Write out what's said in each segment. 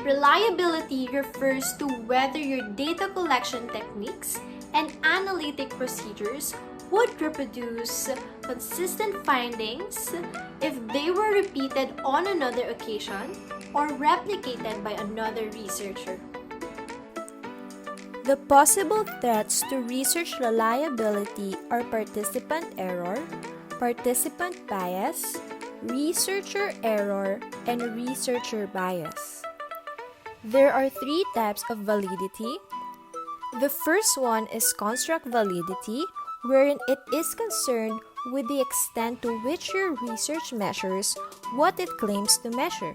Reliability refers to whether your data collection techniques and analytic procedures would reproduce consistent findings if they were repeated on another occasion or replicated by another researcher. The possible threats to research reliability are participant error, participant bias, researcher error, and researcher bias. There are three types of validity. The first one is construct validity, wherein it is concerned with the extent to which your research measures what it claims to measure.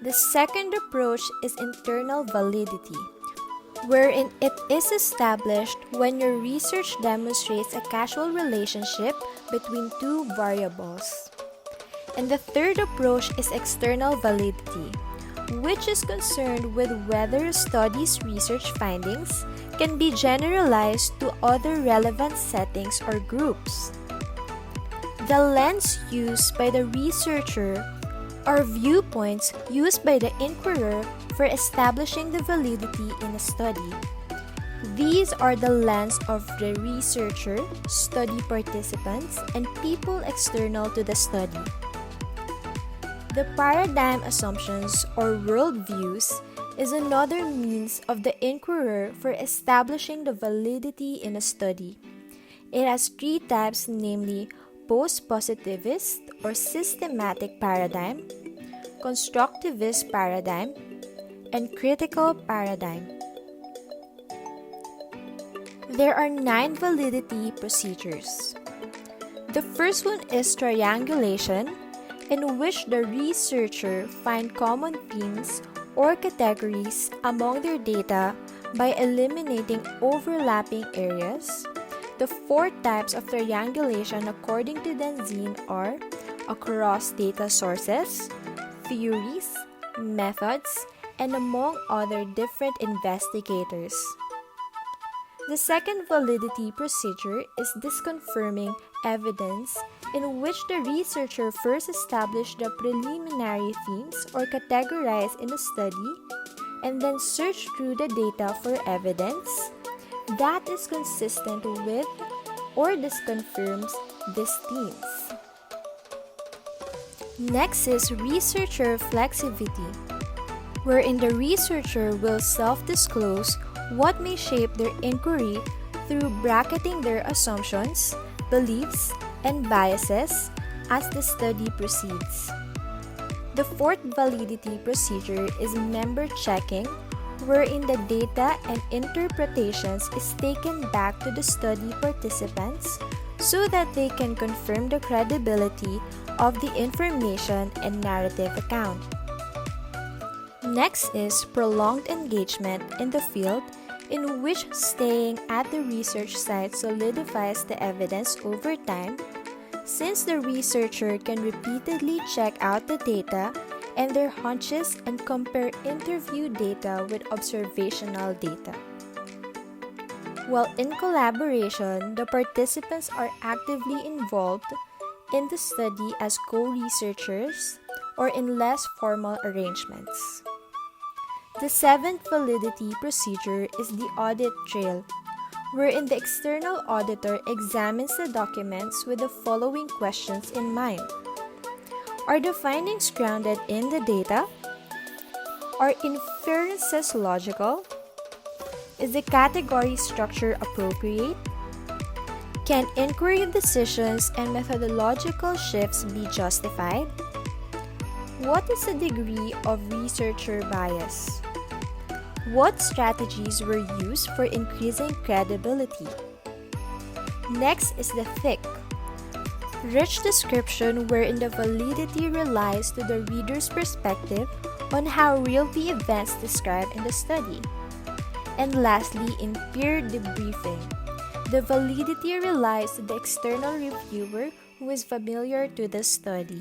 The second approach is internal validity, wherein it is established when your research demonstrates a causal relationship between two variables. And the third approach is external validity, which is concerned with whether a study's research findings can be generalized to other relevant settings or groups. The lens used by the researcher are viewpoints used by the inquirer for establishing the validity in a study. These are the lens of the researcher, study participants, and people external to the study. The paradigm assumptions or worldviews is another means of the inquirer for establishing the validity in a study. It has three types, namely post-positivist or systematic paradigm, constructivist paradigm, and critical paradigm. There are 9 validity procedures. The first one is triangulation, in which the researcher finds common themes or categories among their data by eliminating overlapping areas. The 4 types of triangulation according to Danzin are across data sources, theories, methods, and among other different investigators. The second validity procedure is disconfirming evidence, in which the researcher first established the preliminary themes or categorized in a study and then search through the data for evidence that is consistent with or disconfirms these themes. Next is researcher flexivity, wherein the researcher will self-disclose what may shape their inquiry through bracketing their assumptions, beliefs, and biases as the study proceeds. The fourth validity procedure is member checking, wherein the data and interpretations is taken back to the study participants so that they can confirm the credibility of the information and narrative account. Next is prolonged engagement in the field, in which staying at the research site solidifies the evidence over time, since the researcher can repeatedly check out the data and their hunches and compare interview data with observational data. While in collaboration, the participants are actively involved in the study as co-researchers or in less formal arrangements. The seventh validity procedure is the audit trail, wherein the external auditor examines the documents with the following questions in mind. Are the findings grounded in the data? Are inferences logical? Is the category structure appropriate? Can inquiry decisions and methodological shifts be justified? What is the degree of researcher bias? What strategies were used for increasing credibility? Next is the thick, rich description wherein the validity relies to the reader's perspective on how real the events described in the study. And lastly, in peer debriefing, the validity relies to the external reviewer who is familiar to the study.